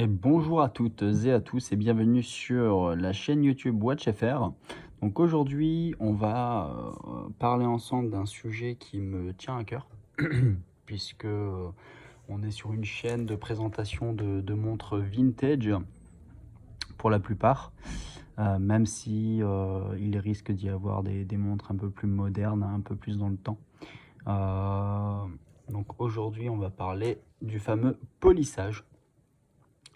Et bonjour à toutes et à tous et bienvenue sur la chaîne YouTube WatchFR. Donc aujourd'hui, on va parler ensemble d'un sujet qui me tient à cœur, puisque on est sur une chaîne de présentation de montres vintage pour la plupart, même si il risque d'y avoir des montres un peu plus modernes, un peu plus dans le temps. Donc aujourd'hui, on va parler du fameux polissage.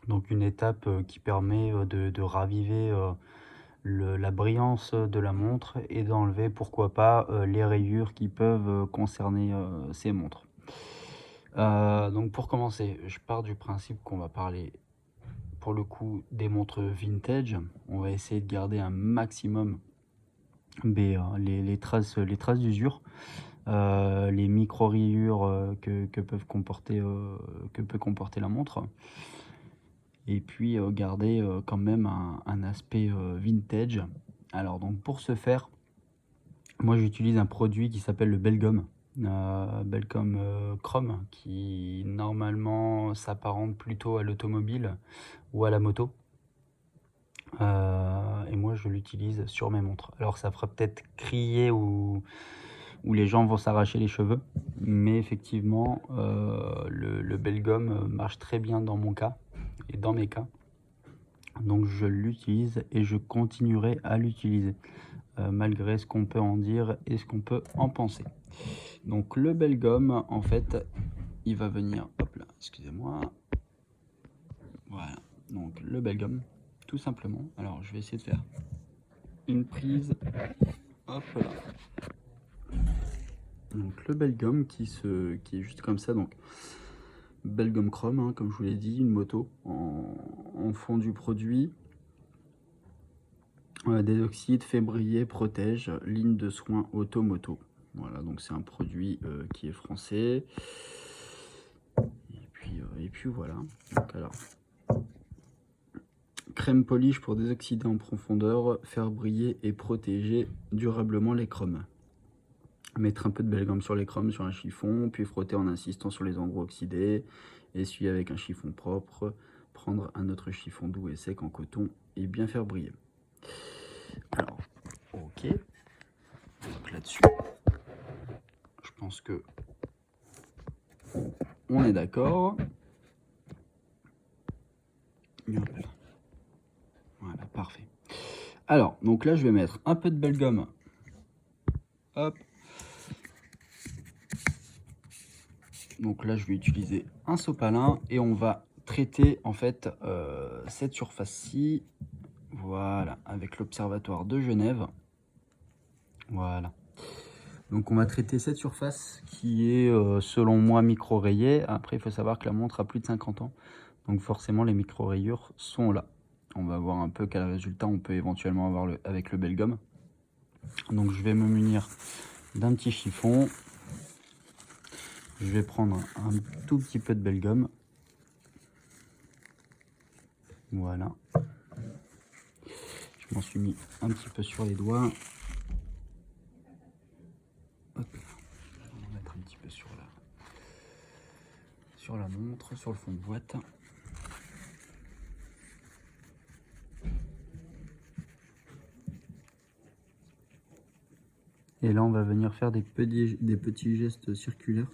Donc une étape qui permet de raviver la brillance de la montre et d'enlever, pourquoi pas, les rayures qui peuvent concerner ces montres. Donc pour commencer, je pars du principe qu'on va parler pour le coup des montres vintage. On va essayer de garder un maximum les traces d'usure, les micro-rayures que peut comporter la montre. Et puis garder quand même un aspect vintage. Alors donc pour ce faire, moi j'utilise un produit qui s'appelle le Belgum, Belgum Chrome, qui normalement s'apparente plutôt à l'automobile ou à la moto. Et moi je l'utilise sur mes montres. Alors ça fera peut-être crier ou les gens vont s'arracher les cheveux, mais effectivement le Belgum marche très bien dans mon cas et dans mes cas. Donc je l'utilise et je continuerai à l'utiliser, malgré ce qu'on peut en dire et ce qu'on peut en penser. Donc le Belgum, en fait, il va venir, hop là, excusez-moi, voilà, donc le Belgum, tout simplement. Alors je vais essayer de faire une prise, hop là. Donc le Belgum qui est juste comme ça, donc Belgum Chrome, hein, comme je vous l'ai dit, une moto en fond du produit. Des oxydes, fait briller, protège, ligne de soins automoto. Voilà, donc c'est un produit qui est français. Et puis voilà. Donc alors, crème polish pour désoxyder en profondeur, faire briller et protéger durablement les chromes. Mettre un peu de Belgum sur les chromes sur un chiffon, puis frotter en insistant sur les endroits oxydés. Essuyer avec un chiffon propre. Prendre un autre chiffon doux et sec en coton et bien faire briller. Alors, ok. Donc là-dessus, je pense que on est d'accord. Voilà, parfait. Alors, donc là, je vais mettre un peu de Belgum. Hop. Donc là, je vais utiliser un sopalin et on va traiter en fait cette surface-ci. Voilà, avec l'Observatoire de Genève. Voilà. Donc on va traiter cette surface qui est selon moi micro-rayée. Après, il faut savoir que la montre a plus de 50 ans. Donc forcément, les micro-rayures sont là. On va voir un peu quel résultat on peut éventuellement avoir avec le Belgum. Donc je vais me munir d'un petit chiffon. Je vais prendre un tout petit peu de Belgum. Voilà. Je m'en suis mis un petit peu sur les doigts. Hop. On va mettre un petit peu sur la montre, sur le fond de boîte. Et là, on va venir faire des petits gestes circulaires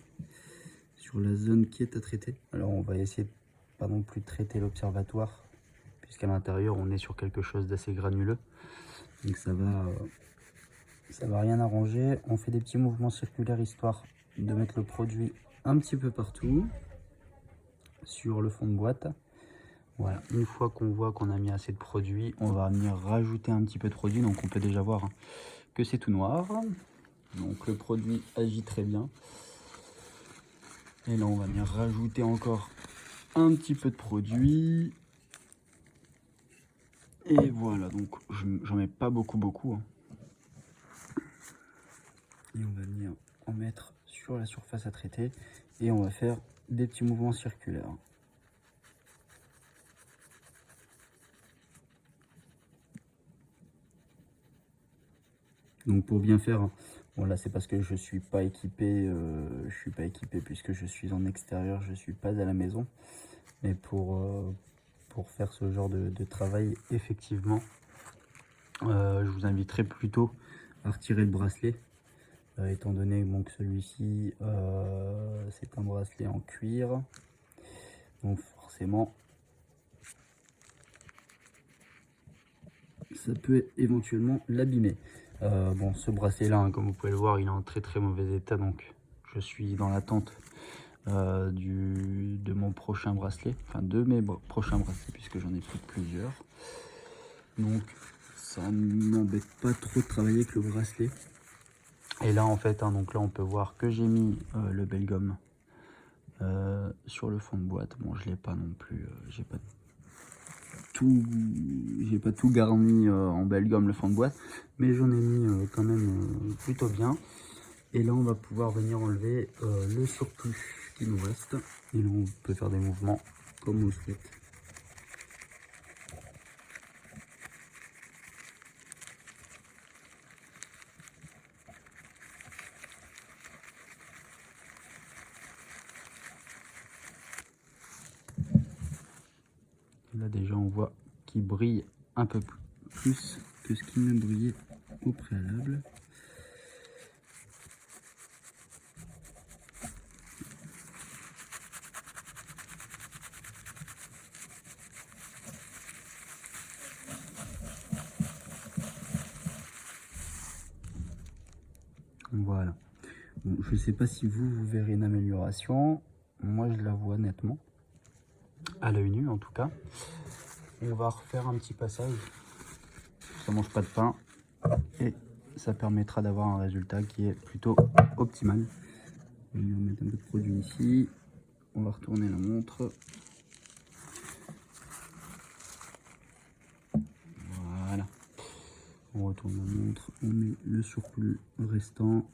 sur la zone qui est à traiter. Alors, on va essayer de pas non plus traiter l'observatoire, puisqu'à l'intérieur, on est sur quelque chose d'assez granuleux. Donc, ça va rien arranger. On fait des petits mouvements circulaires histoire de mettre le produit un petit peu partout sur le fond de boîte. Voilà, une fois qu'on voit qu'on a mis assez de produit, on va venir rajouter un petit peu de produit. Donc on peut déjà voir que c'est tout noir. Donc le produit agit très bien. Et là on va venir rajouter encore un petit peu de produit. Et voilà, donc j'en mets pas beaucoup. Hein. Et on va venir en mettre sur la surface à traiter. Et on va faire des petits mouvements circulaires. Donc pour bien faire, bon là c'est parce que je suis pas équipé, puisque je suis en extérieur, je suis pas à la maison. Mais pour pour faire ce genre de travail, effectivement, je vous inviterai plutôt à retirer le bracelet, étant donné bon, que celui-ci, c'est un bracelet en cuir. Donc forcément, ça peut éventuellement l'abîmer. Bon, ce bracelet-là, hein, comme vous pouvez le voir, il est en très très mauvais état, donc je suis dans l'attente de mon prochain bracelet, enfin de mes prochains bracelets, puisque j'en ai pris plusieurs. Donc ça ne m'embête pas trop de travailler avec le bracelet. Et là en fait, hein, donc là on peut voir que j'ai mis le Belgum sur le fond de boîte. Bon, je l'ai pas non plus, j'ai pas tout garni en Belgum le fond de boîte, mais j'en ai mis quand même plutôt bien. Et là on va pouvoir venir enlever le surplus qui nous reste, et là on peut faire des mouvements comme on le souhaite. Là déjà on voit qu'il brille un peu plus que ce qui ne brillait au préalable. Voilà. Bon, je ne sais pas si vous verrez une amélioration. Moi je la vois nettement, à l'œil nu en tout cas. On va refaire un petit passage. Ça mange pas de pain et ça permettra d'avoir un résultat qui est plutôt optimal. On va mettre un peu de produit ici. On va retourner la montre. Voilà. On retourne la montre. On met le surplus restant.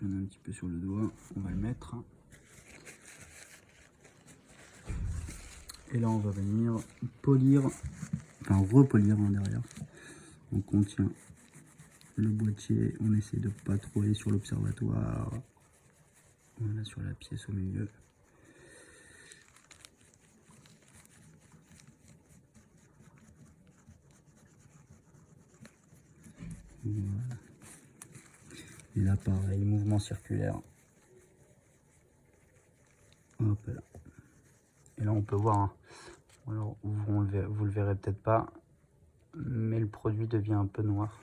J'en ai un petit peu sur le doigt. On va le mettre. Et là, on va venir polir, enfin repolir derrière. On contient le boîtier. On essaie de pas trop aller sur l'observatoire. Voilà, sur la pièce au milieu. Voilà. Et là, pareil, mouvement circulaire. Hop là. Et là, on peut voir, hein. Alors, vous le verrez peut-être pas, mais le produit devient un peu noir.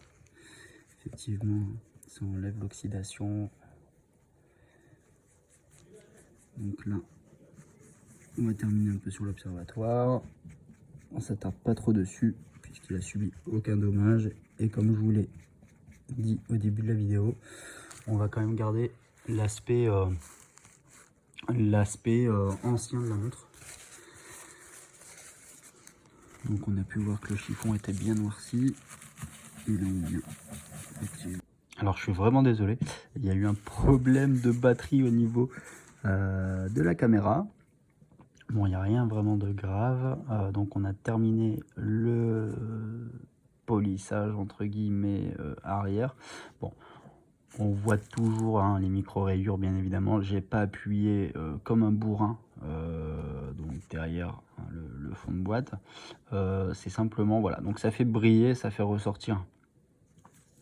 Effectivement, ça enlève l'oxydation. Donc là, on va terminer un peu sur l'observatoire. On s'attarde pas trop dessus, puisqu'il a subi aucun dommage. Et comme je vous l'ai dit au début de la vidéo, on va quand même garder l'aspect ancien de la montre. Donc on a pu voir que le chiffon était bien noirci. Et là on vient. Alors je suis vraiment désolé, il y a eu un problème de batterie au niveau de la caméra. Bon, il n'y a rien vraiment de grave. Donc on a terminé le polissage entre guillemets arrière. Bon, on voit toujours hein, les micro rayures bien évidemment. J'ai pas appuyé comme un bourrin donc derrière hein, le fond de boîte. C'est simplement voilà, donc ça fait briller, ça fait ressortir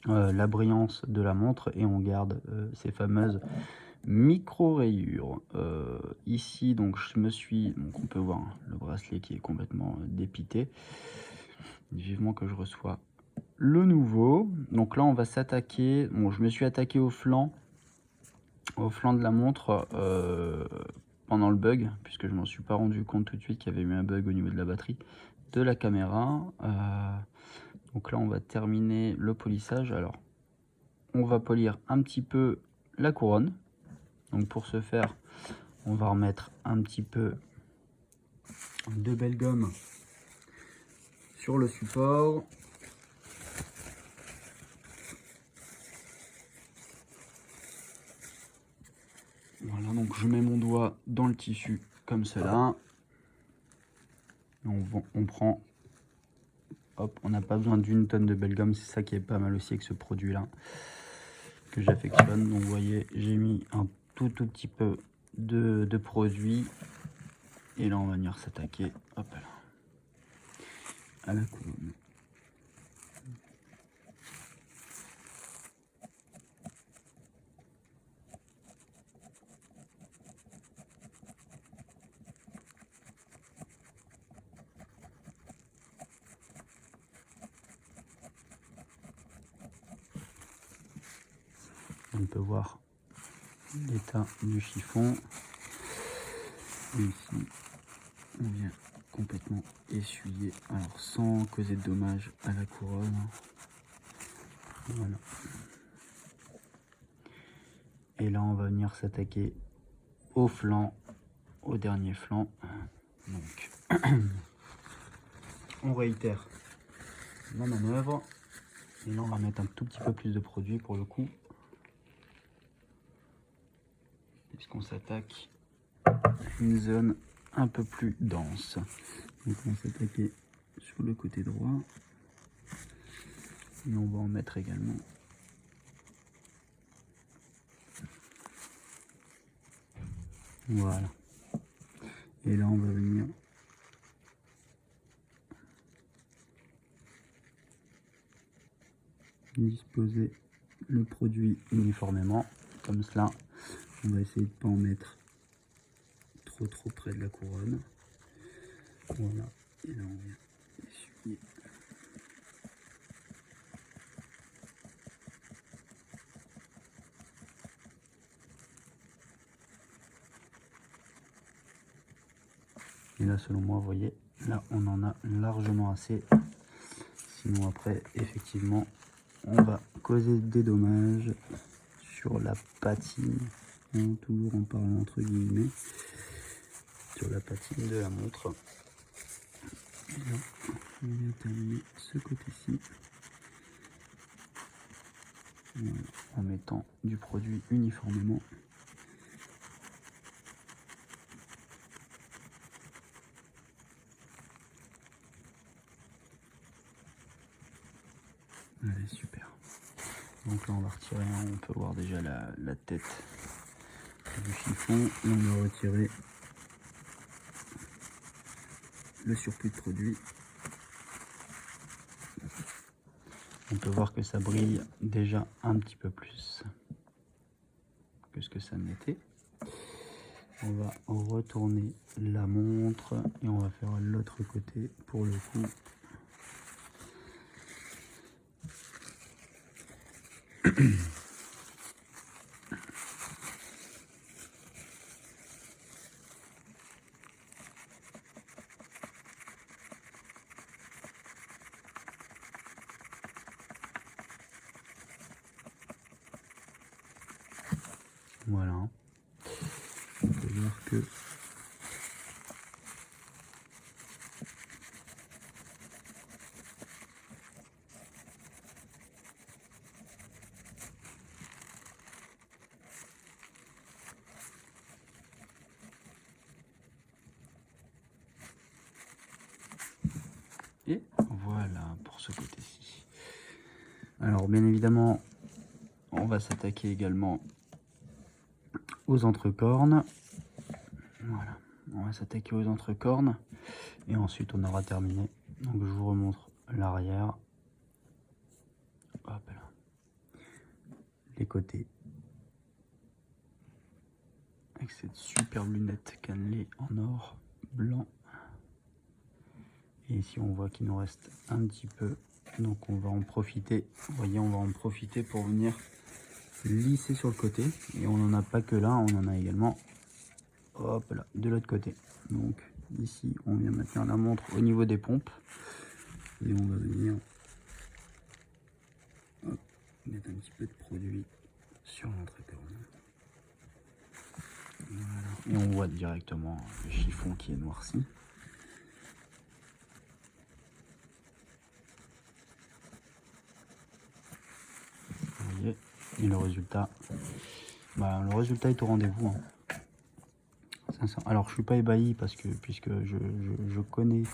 la brillance de la montre et on garde ces fameuses micro rayures. Ici donc donc on peut voir hein, le bracelet qui est complètement dépité. Vivement que je reçois le nouveau. Donc là on va s'attaquer, bon je me suis attaqué au flanc de la montre pendant le bug, puisque je m'en suis pas rendu compte tout de suite qu'il y avait eu un bug au niveau de la batterie de la caméra. Donc là on va terminer le polissage. Alors on va polir un petit peu la couronne. Donc pour ce faire on va remettre un petit peu de Belgum sur le support. Voilà, donc je mets mon doigt dans le tissu comme cela. On prend, hop, on n'a pas besoin d'une tonne de Belgum, c'est ça qui est pas mal aussi avec ce produit là que j'affectionne. Donc vous voyez, j'ai mis un tout petit peu de produit Et là on va venir s'attaquer, hop là, à la couronne. On peut voir l'état du chiffon. Et ici, on vient complètement essuyer, alors sans causer de dommages à la couronne. Voilà. Et là, on va venir s'attaquer au flanc, au dernier flanc. Donc, on réitère la manœuvre. Et là, on va mettre un tout petit peu plus de produit pour le coup, puisqu'on s'attaque à une zone un peu plus dense. Donc, on va s'attaquer sur le côté droit. Et on va en mettre également. Voilà. Et là, on va venir disposer le produit uniformément, comme cela. On va essayer de ne pas en mettre trop près de la couronne. Voilà. Et là, on vient essuyer. Et là, selon moi, vous voyez, là, on en a largement assez. Sinon, après, effectivement, on va causer des dommages sur la patine, toujours en parlant entre guillemets, sur la patine de la montre. Et là, on vient terminer ce côté-ci. Voilà, en mettant du produit uniformément. Allez, super. Donc là, on va retirer, on peut voir déjà la tête du chiffon. Et on va retirer le surplus de produit. On peut voir que ça brille déjà un petit peu plus que ce que ça n'était. On va retourner la montre et on va faire l'autre côté pour le coup. Voilà. On peut voir que et voilà pour ce côté-ci. Alors bien évidemment, on va s'attaquer également aux entrecornes. Voilà, on va s'attaquer aux entrecornes et ensuite on aura terminé. Donc je vous remontre l'arrière. Hop là. Les côtés. Avec cette superbe lunette cannelée en or blanc. Et ici on voit qu'il nous reste un petit peu. Donc on va en profiter. Vous voyez, on va en profiter pour venir lisser sur le côté. Et on n'en a pas que là, on en a également, hop là, de l'autre côté. Donc ici on vient maintenir la montre au niveau des pompes. Et on va venir hop, mettre un petit peu de produit sur l'entrecorne. Voilà. Et on voit directement le chiffon qui est noirci. Vous voyez, et le résultat, bah, le résultat est au rendez-vous. Hein. Alors je suis pas ébahi parce que puisque je connais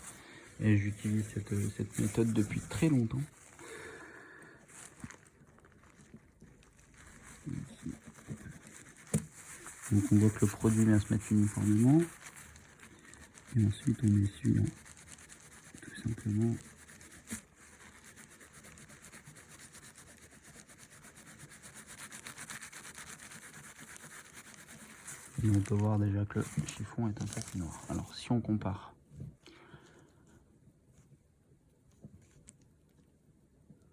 et j'utilise cette méthode depuis très longtemps. Donc on voit que le produit vient se mettre uniformément. Et ensuite on essuie tout simplement. Et on peut voir déjà que le chiffon est un peu plus noir. Alors si on compare,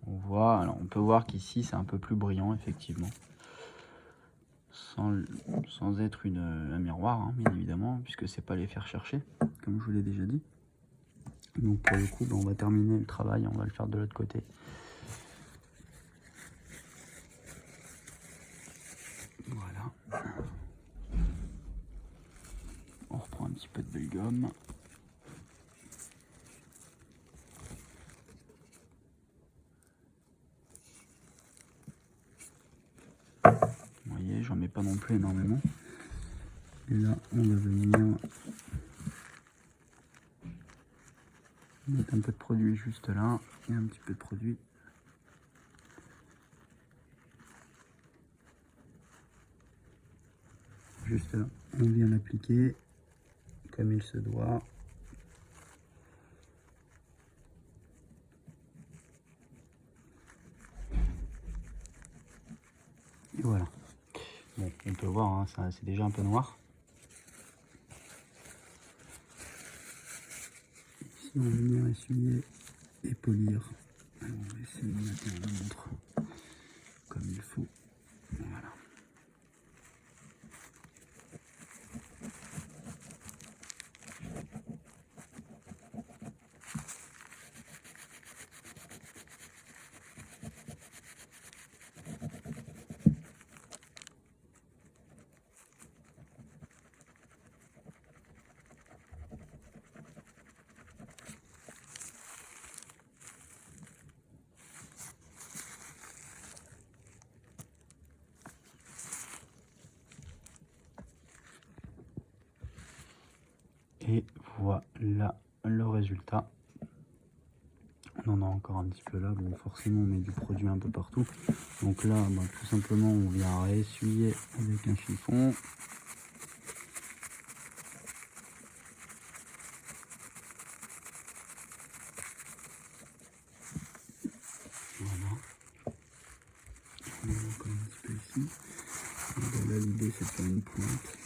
on peut voir qu'ici c'est un peu plus brillant effectivement. Sans être un miroir, hein, bien évidemment, puisque c'est pas les faire chercher, comme je vous l'ai déjà dit. Donc pour le coup, on va terminer le travail, on va le faire de l'autre côté. Voilà. On reprend un petit peu de belle gomme. Vous voyez, j'en mets pas non plus énormément. Et là, on va venir mettre un peu de produit juste là, et un petit peu de produit juste là. On vient l'appliquer comme il se doit. Et voilà. Bon, on peut voir, hein, c'est déjà un peu noir. Ici, on va venir essuyer et polir. Alors, on va essayer de mettre la montre comme il faut. Voilà. Et voilà le résultat. On en a encore un petit peu là. Bon, forcément, on met du produit un peu partout. Donc là, tout simplement, on vient essuyer avec un chiffon. Voilà. On en a encore un petit peu ici. Et là, l'idée, c'est de faire une pointe.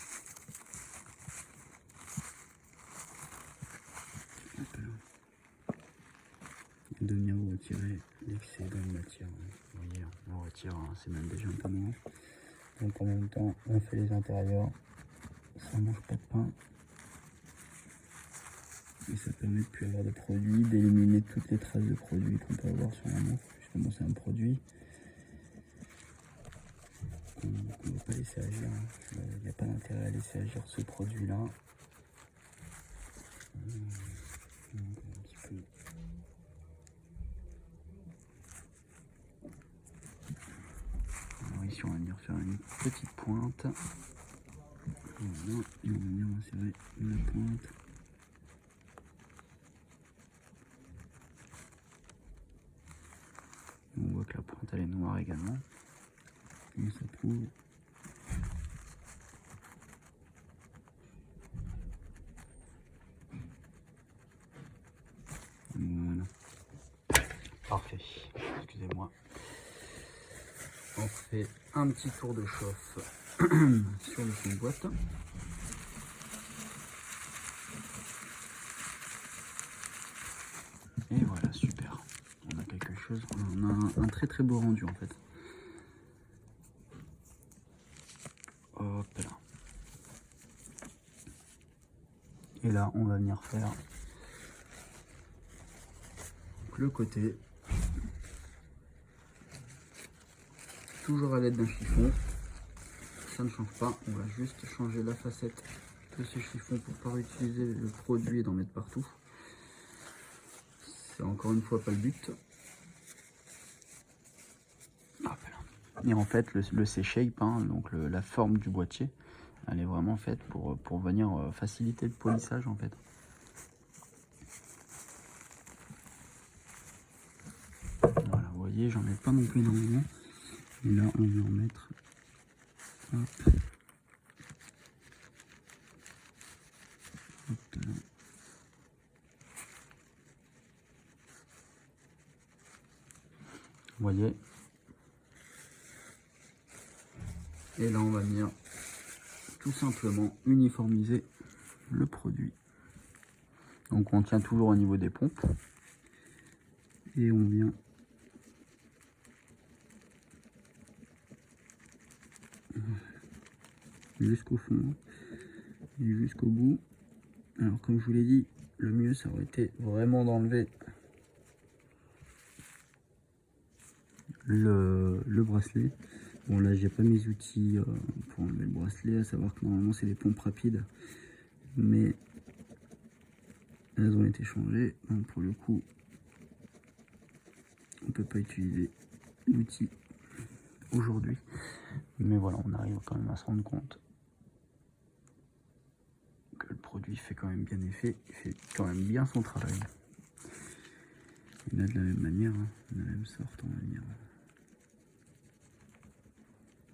De venir retirer l'excédent de matière. Vous voyez, on retire, hein, c'est même déjà un peu noir. Donc en même temps, on fait les intérieurs, ça mange pas de pain. Et ça permet de ne plus avoir de produit, d'éliminer toutes les traces de produits qu'on peut avoir sur la montre. Justement, c'est un produit qu'on ne va pas laisser agir. Il n'y a pas d'intérêt à laisser agir ce produit-là. Donc, un petit peu. Alors ici, on va venir faire une petite pointe. Voilà, et on va venir insérer la pointe. On voit que la pointe elle est noire également. Et ça prouve. Voilà. Parfait. Excusez-moi. On fait un petit tour de chauffe sur le fond de boîte. Et voilà, super. On a quelque chose, on a un très très beau rendu en fait. Hop là. Et là, on va venir faire le côté. Toujours à l'aide d'un chiffon. Ça ne change pas. On va juste changer la facette de ce chiffon pour pas réutiliser le produit et d'en mettre partout. C'est encore une fois pas le but. Et en fait, le C-shape, hein, donc la forme du boîtier, elle est vraiment faite pour venir faciliter le polissage en fait. Voilà, vous voyez, j'en mets pas non plus énormément. Et là, on va en mettre. Hop. Hop là. Vous voyez. Et là on va venir tout simplement uniformiser le produit. Donc on tient toujours au niveau des pompes et on vient jusqu'au fond et jusqu'au bout. Alors comme je vous l'ai dit, le mieux ça aurait été vraiment d'enlever le bracelet. Bon là j'ai pas mes outils pour enlever le bracelet, à savoir que normalement c'est des pompes rapides, mais elles ont été changées, donc pour le coup on peut pas utiliser l'outil aujourd'hui, mais voilà, on arrive quand même à se rendre compte que le produit fait quand même bien effet, il fait quand même bien son travail. Et là de la même manière, hein, de la même sorte on va venir.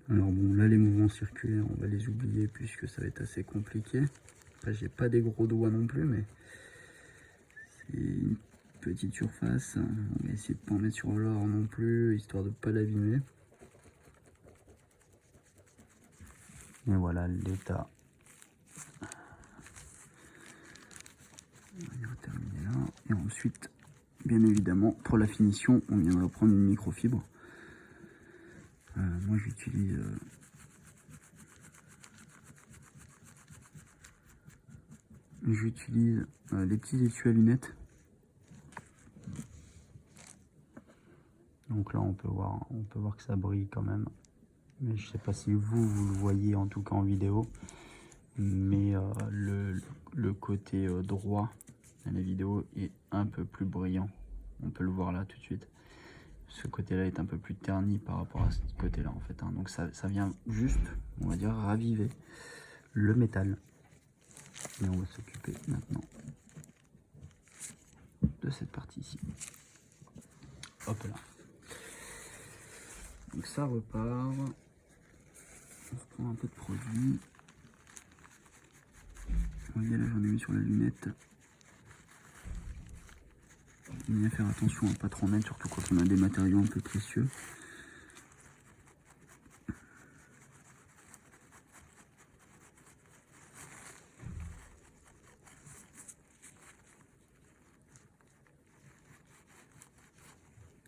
Alors bon là les mouvements circulaires on va les oublier puisque ça va être assez compliqué. Après j'ai pas des gros doigts non plus, mais c'est une petite surface, on va essayer de pas en mettre sur l'or non plus, histoire de pas l'abîmer. Et voilà l'état. On va venir terminer là. Et ensuite, bien évidemment, pour la finition, on viendra prendre une microfibre. Moi j'utilise les petits étuis à lunettes. Donc là on peut voir que ça brille quand même, mais je sais pas si vous le voyez en tout cas en vidéo, mais le côté droit de la vidéo est un peu plus brillant, on peut le voir là tout de suite. Ce côté là est un peu plus terni par rapport à ce côté là en fait, hein. Donc ça vient juste, on va dire, raviver le métal. Et on va s'occuper maintenant de cette partie ici. Hop là. Donc ça repart. On reprend un peu de produit. Vous voyez là j'en ai mis sur la lunette. Il faut bien faire attention à ne pas trop mettre, surtout quand on a des matériaux un peu précieux.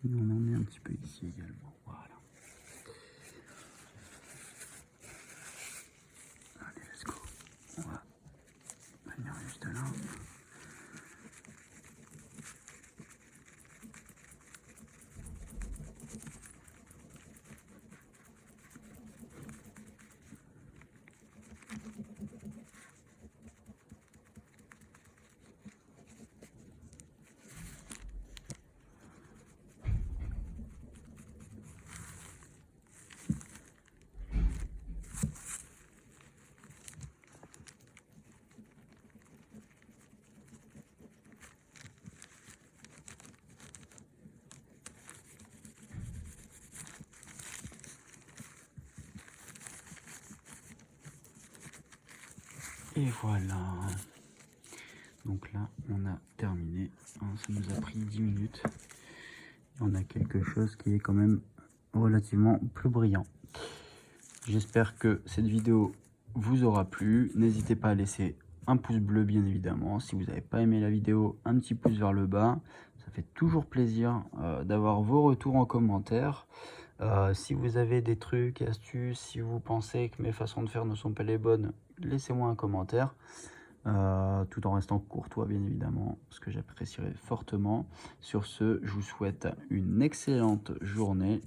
Et on en met un petit peu ici également. Voilà. Allez, let's go. On va venir juste là. Et voilà. Donc là, on a terminé. Ça nous a pris 10 minutes. On a quelque chose qui est quand même relativement plus brillant. J'espère que cette vidéo vous aura plu. N'hésitez pas à laisser un pouce bleu, bien évidemment. Si vous n'avez pas aimé la vidéo, un petit pouce vers le bas. Ça fait toujours plaisir d'avoir vos retours en commentaire. Si vous avez des trucs, astuces, si vous pensez que mes façons de faire ne sont pas les bonnes, laissez-moi un commentaire. Tout en restant courtois bien évidemment, ce que j'apprécierais fortement. Sur ce, je vous souhaite une excellente journée